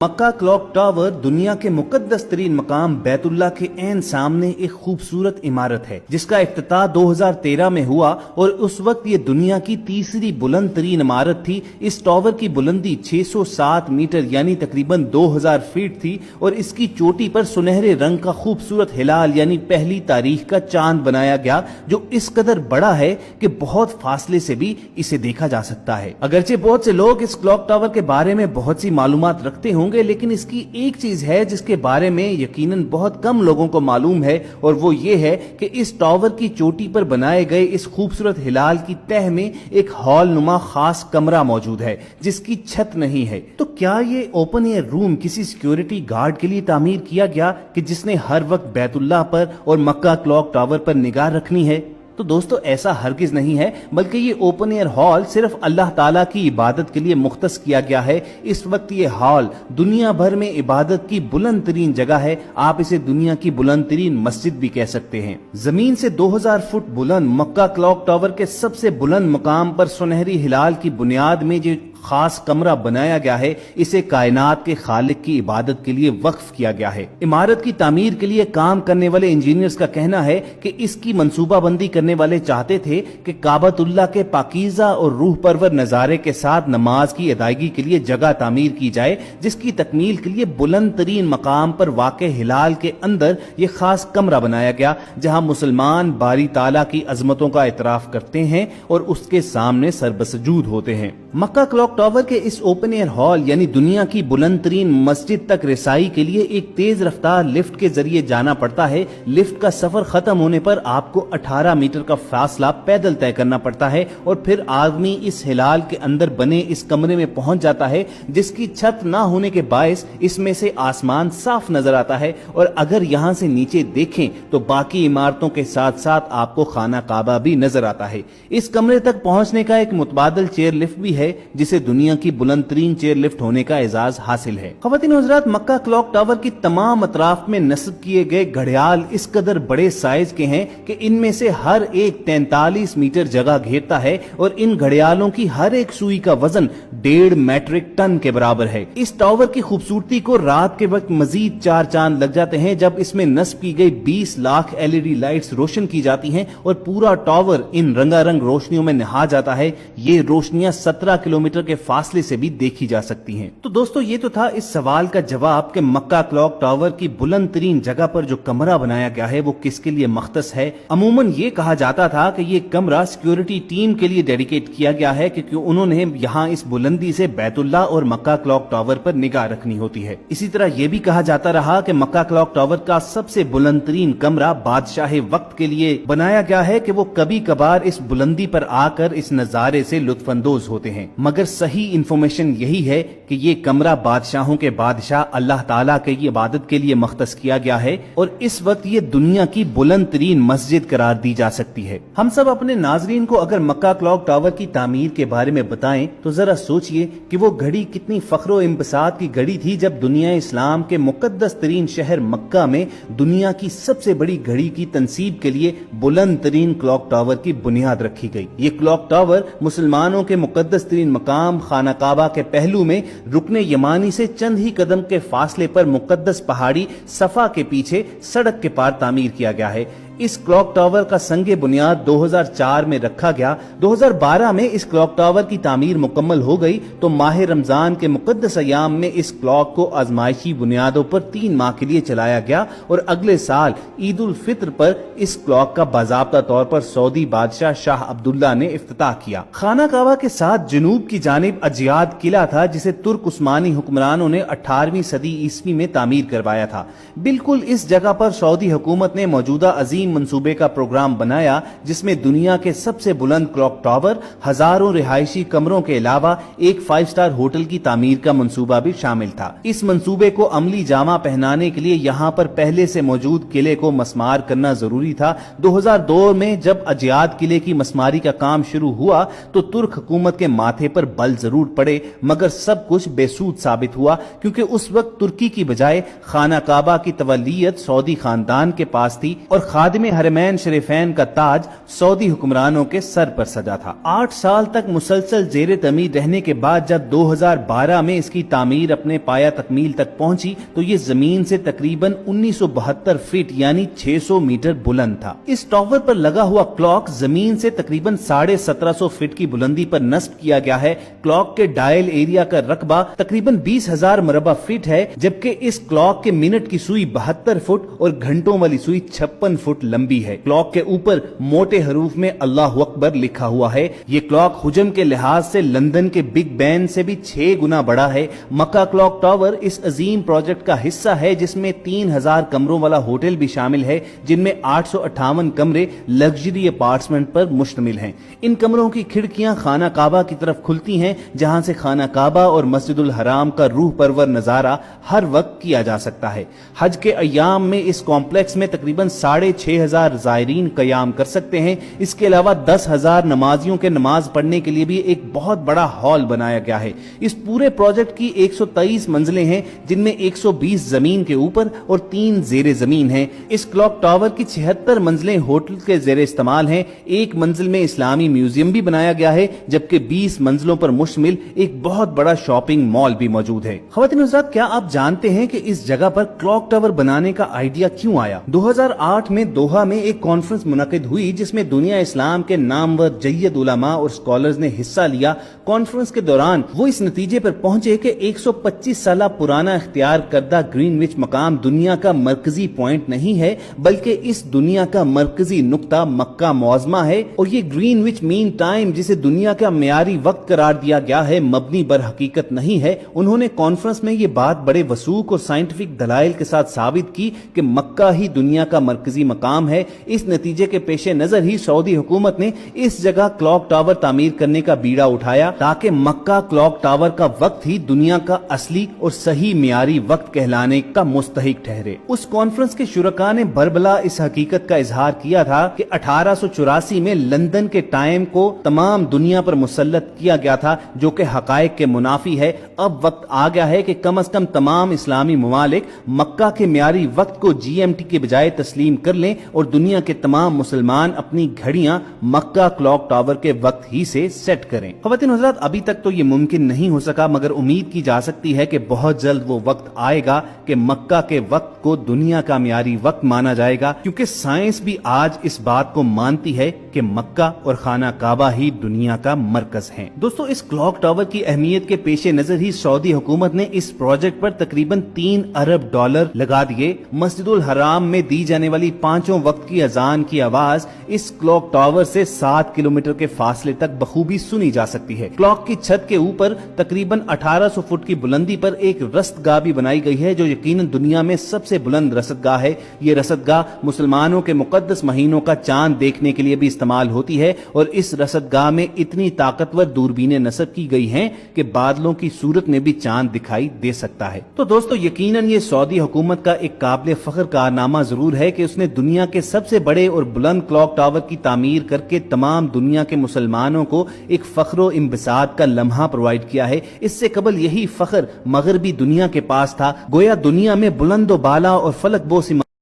मक्का clock tower दुनिया के मुकद्दस तरीन मकाम बैतुल्लाह के ऐन सामने एक खूबसूरत इमारत है जिसका इफ्तिताह 2013 में हुआ और उस वक्त ये दुनिया की तीसरी बुलंद तरीन इमारत थी। इस टावर की बुलंदी 607 मीटर यानी तकरीबन 2000 फीट थी और इसकी चोटी पर सुनहरे रंग का खूबसूरत हिलाल यानी पहली तारीख का चांद बनाया गया जो इस कदर बड़ा है कि बहुत फासले से भी इसे देखा जा सकता है। अगरचे बहुत से लोग इस क्लॉक टावर के बारे में बहुत सी मालूमात रखते होंगे, लेकिन इसकी एक चीज है जिसके बारे में यकीनन बहुत कम लोगों को मालूम है और वो ये है कि इस टावर की चोटी पर बनाए गए इस खूबसूरत हिलाल की तह में एक हॉल नुमा खास कमरा मौजूद है जिसकी छत नहीं है। तो क्या ये ओपन एयर रूम किसी सिक्योरिटी गार्ड के लिए तामीर किया गया कि जिसने हर वक्त बैतुल्लाह पर और मक्का क्लॉक टावर पर निगाह रखनी है? तो दोस्तों ऐसा हरगिज नहीं है, बल्कि ये ओपन एयर हॉल सिर्फ अल्लाह ताला की इबादत के लिए मुख्तस किया गया है। इस वक्त ये हॉल दुनिया भर में इबादत की बुलंद तरीन जगह है। आप इसे दुनिया की बुलंद तरीन मस्जिद भी कह सकते हैं। जमीन से 2000 फुट बुलंद मक्का क्लॉक टावर के सबसे बुलंद मकाम पर सुनहरी हिलाल की बुनियाद में जो खास कमरा बनाया गया है, इसे कायनात के खालिक की इबादत के लिए वक्फ किया गया है। इमारत की तामीर के लिए काम करने वाले इंजीनियर्स का कहना है कि इसकी मंसूबाबंदी करने वाले चाहते थे कि काबतुल्लाह के पाकीज़ा और रूह परवर नजारे के साथ नमाज की अदायगी के लिए जगह तामीर की जाए, जिसकी तकमील के लिए बुलंद तरीन मकाम पर वाक़े हिलाल के अंदर ये खास कमरा बनाया गया जहां मुसलमान बारी ताला की अजमतों का इतराफ करते हैं और उसके सामने सरबसजूद होते हैं। मक्का क्लॉक टावर के इस ओपन एयर हॉल यानी दुनिया की बुलंद तरीन मस्जिद तक रसाई के लिए एक तेज रफ्तार लिफ्ट के जरिए जाना पड़ता है। लिफ्ट का सफर खत्म होने पर आपको 18 मीटर का फासला पैदल तय करना पड़ता है और फिर आदमी इस हिलाल के अंदर बने इस कमरे में पहुंच जाता है जिसकी छत ना होने के बायस इसमें से आसमान साफ नजर आता है और अगर यहाँ से नीचे देखें तो बाकी इमारतों के साथ साथ आपको खाना काबा भी नजर आता है। इस कमरे तक पहुंचने का एक मुतबादल चेयर लिफ्ट भी है जिसे दुनिया की बुलंद तरीन चेयर लिफ्ट होने का एजाज हासिल है। ख़वातीन व हज़रात, मक्का क्लॉक टावर की तमाम अतराफ में नस्ब किए गए घड़ियाल इस कदर बड़े साइज के हैं कि इनमें से हर एक 43 मीटर जगह घेरता है और इन घड़ियालों की हर एक सुई का वजन 1.5 मैट्रिक टन के बराबर है। इस टावर की खूबसूरती को रात के वक्त मजीद 4 चांद लग जाते हैं जब इसमें नस्ब की गई 20 लाख LED लाइट्स रोशन की जाती हैं और पूरा टावर इन रंगारंग रोशनियों में नहा जाता है। ये रोशनियां 17 किलोमीटर के फासले से भी देखी जा सकती हैं। तो दोस्तों ये तो था इस सवाल का जवाब कि मक्का क्लॉक टावर की बुलंद तरीन जगह पर जो कमरा बनाया गया है वो किसके लिए मख्तस है। अमूमन ये कहा जाता था कि ये कमरा सिक्योरिटी टीम के लिए डेडिकेट किया गया है क्योंकि उन्होंने यहाँ इस बुलंदी से बैतुल्लाह और मक्का क्लॉक टावर पर निगाह रखनी होती है। इसी तरह ये भी कहा जाता रहा कि मक्का क्लॉक टावर का सबसे बुलंद तरीन कमरा बादशाह वक्त के लिए बनाया गया है कि वो कभी कभार इस बुलंदी पर आकर इस नजारे से लुत्फानंदोज होते हैं। मगर सही इंफॉर्मेशन यही है कि ये कमरा बादशाहों के बादशाह अल्लाह ताला के इबादत के लिए मख्तस किया गया है और इस वक्त ये दुनिया की बुलंद तरीन मस्जिद करार दी जा सकती है। हम सब अपने नाजरीन को अगर मक्का क्लॉक टावर की तामीर के बारे में बताएं तो जरा सोचिए कि वो घड़ी कितनी फख्रो इम्बसात की घड़ी थी जब दुनिया इस्लाम के मुकद्दस तरीन शहर मक्का में दुनिया की सबसे बड़ी घड़ी की तंसीब के लिए बुलंद तरीन क्लॉक टावर की बुनियाद रखी गई। ये क्लॉक टावर मुसलमानों के मुकद्दस तरीन मकाम खाना काबा के पहलू में रुकने यमानी से चंद ही कदम के फासले पर मुकद्दस पहाड़ी सफा के पीछे सड़क के पार तामीर किया गया है। इस क्लॉक टावर का संगे बुनियाद 2004 में रखा गया। 2012 में इस क्लॉक टावर की तामीर मुकम्मल हो गई तो माह रमजान के मुकद्दस अयाम में इस क्लॉक को आजमाइशी बुनियादों पर 3 माह के लिए चलाया गया और अगले साल ईद उल फित्र पर इस क्लॉक का बाज़ाब्ता तौर पर सऊदी बादशाह शाह अब्दुल्ला ने इफ्तिताह किया। खाना काबा के साथ जनूब की जानिब अजियाद किला था जिसे तुर्क उस्मानी हुक्मरानों ने 18वीं सदी ईस्वी में तामीर करवाया था। बिल्कुल इस जगह पर सऊदी हुकूमत ने मौजूदा अजीम मंसूबे का प्रोग्राम बनाया जिसमें दुनिया के सबसे बुलंद क्लॉक टावर, हजारों रिहायशी कमरों के अलावा एक 5 स्टार होटल की तामीर का मंसूबा भी शामिल था। इस मंसूबे को अमली जामा पहनाने के लिए यहाँ पर पहले से मौजूद किले को मस्मार करना जरूरी था। 2002 में जब अजियाद किले की मस्मारी का काम शुरू हुआ तो तुर्क हुकूमत के माथे पर बल जरूर पड़े मगर सब कुछ बेसूद साबित हुआ क्योंकि उस वक्त तुर्की की बजाय खाना काबा की तवलियत सऊदी खानदान के पास थी और खादिम خادم حرمین شریفین کا تاج سعودی حکمرانوں کے سر پر سجا تھا۔ 8 سال تک مسلسل زیر تعمیر رہنے کے بعد جب 2012 میں اس کی تعمیر اپنے پایہ تکمیل تک پہنچی تو یہ زمین سے تقریباً 1972 فٹ یعنی 600 میٹر بلند تھا۔ اس ٹاور پر لگا ہوا کلاک زمین سے تقریباً 1750 فٹ کی بلندی پر نصب کیا گیا ہے۔ کلاک کے ڈائل ایریا کا رقبہ تقریباً 20,000 مربع فٹ ہے، جبکہ اس کلاک کے منٹ کی سوئی 72 فٹ اور گھنٹوں والی سوئی 56 فٹ لمبی ہے۔ کلاک کے اوپر موٹے حروف میں اللہ اکبر لکھا ہوا ہے۔ یہ کلاک حجم کے لحاظ سے لندن کے بگ بین سے بھی 6 گنا بڑا ہے۔ مکہ کلاک ٹاور اس عظیم پروجیکٹ کا حصہ ہے جس میں 3000 کمروں والا ہوٹل بھی شامل ہے، جن میں 858 کمرے لگژری اپارٹمنٹ پر مشتمل ہیں۔ ان کمروں کی کھڑکیاں خانہ کعبہ کی طرف کھلتی ہیں، جہاں سے خانہ کعبہ اور مسجد الحرام کا روح پرور نظارہ ہر وقت کیا جا سکتا ہے۔ حج کے ایام میں اس کمپلیکس میں تقریباً 6500 زائرین قیام کر سکتے ہیں۔ اس کے علاوہ 10,000 نمازیوں کے نماز پڑھنے کے لیے بھی ایک بہت بڑا ہال بنایا گیا ہے۔ اس پورے پروجیکٹ کی 123 منزلیں ہیں، جن میں 120 زمین کے اوپر اور 3 زیر زمین ہیں۔ اس کلاک ٹاور کی 76 منزلیں ہوٹل کے زیر استعمال ہیں۔ ایک منزل میں اسلامی میوزیم بھی بنایا گیا ہے، جبکہ 20 منزلوں پر مشتمل ایک بہت بڑا شاپنگ مال بھی موجود ہے۔ خواتین و حضرات، کیا آپ جانتے ہیں کہ اس جگہ پر کلاک ٹاور بنانے کا آئیڈیا کیوں آیا؟ 2008 میں دوحہ میں ایک کانفرنس منعقد ہوئی جس میں دنیا اسلام کے نامور جید علماء اور اسکالرز نے حصہ لیا۔ کانفرنس کے دوران وہ اس نتیجے پر پہنچے کہ 125 سالہ پرانا اختیار کردہ گرین وچ مقام دنیا کا مرکزی پوائنٹ نہیں ہے، بلکہ اس دنیا کا مرکزی نقطہ مکہ معظمہ ہے، اور یہ گرین وچ مین ٹائم جسے دنیا کا معیاری وقت قرار دیا گیا ہے مبنی بر حقیقت نہیں ہے۔ انہوں نے کانفرنس میں یہ بات بڑے وثوق اور سائنٹیفک دلائل کے ساتھ ثابت کی کہ مکہ ہی دنیا کا مرکزی مقام ہے۔ اس نتیجے کے پیش نظر ہی سعودی حکومت نے اس جگہ کلاک ٹاور تعمیر کرنے کا بیڑا اٹھایا تاکہ مکہ کلاک ٹاور کا وقت ہی دنیا کا اصلی اور صحیح معیاری وقت کہلانے کا مستحق ٹھہرے۔ اس کانفرنس کے شرکاء نے بربلا اس حقیقت کا اظہار کیا تھا کہ 1884 میں لندن کے ٹائم کو تمام دنیا پر مسلط کیا گیا تھا، جو کہ حقائق کے منافی ہے۔ اب وقت آ گیا ہے کہ کم از کم تمام اسلامی ممالک مکہ کے معیاری وقت کو GMT کے بجائے تسلیم کر لیں اور دنیا کے تمام مسلمان اپنی گھڑیاں مکہ کلاک ٹاور کے وقت ہی سے سیٹ کریں۔ خواتین حضرات، ابھی تک تو یہ ممکن نہیں ہو سکا، مگر امید کی جا سکتی ہے کہ بہت جلد وہ وقت آئے گا کہ مکہ کے وقت کو دنیا کا معیاری وقت مانا جائے گا، کیونکہ سائنس بھی آج اس بات کو مانتی ہے کہ مکہ اور خانہ کعبہ ہی دنیا کا مرکز ہیں۔ دوستو، اس کلاک ٹاور کی اہمیت کے پیش نظر ہی سعودی حکومت نے اس پروجیکٹ پر تقریباً $3 ارب لگا دیے۔ مسجد الحرام میں دی جانے والی 5 وقت کی اذان کی آواز اس کلاک ٹاور سے 7 کلومیٹر کے فاصلے تک بخوبی سنی جا سکتی ہے۔ کلاک کی چھت کے اوپر تقریباً 1800 فٹ کی بلندی پر ایک رصد گاہ بھی بنائی گئی ہے، جو یقیناً دنیا میں سب سے بلند رصد گاہ ہے۔ یہ رصد گاہ مسلمانوں کے مقدس مہینوں کا چاند دیکھنے کے لیے بھی استعمال ہوتی ہے، اور اس رصد گاہ میں اتنی طاقتور دوربینیں نصب کی گئی ہیں کہ بادلوں کی صورت میں بھی چاند دکھائی دے سکتا ہے۔ تو دوستو، یقیناً یہ سعودی حکومت کا ایک قابل فخر کارنامہ ضرور ہے کہ اس نے دنیا کے سب سے بڑے اور بلند کلاک ٹاور کی تعمیر کر کے تمام دنیا کے مسلمانوں کو ایک فخر و انبساط کا لمحہ پرووائڈ کیا ہے۔ اس سے قبل یہی فخر مغربی دنیا کے پاس تھا، گویا دنیا میں بلند و بالا اور فلک بوس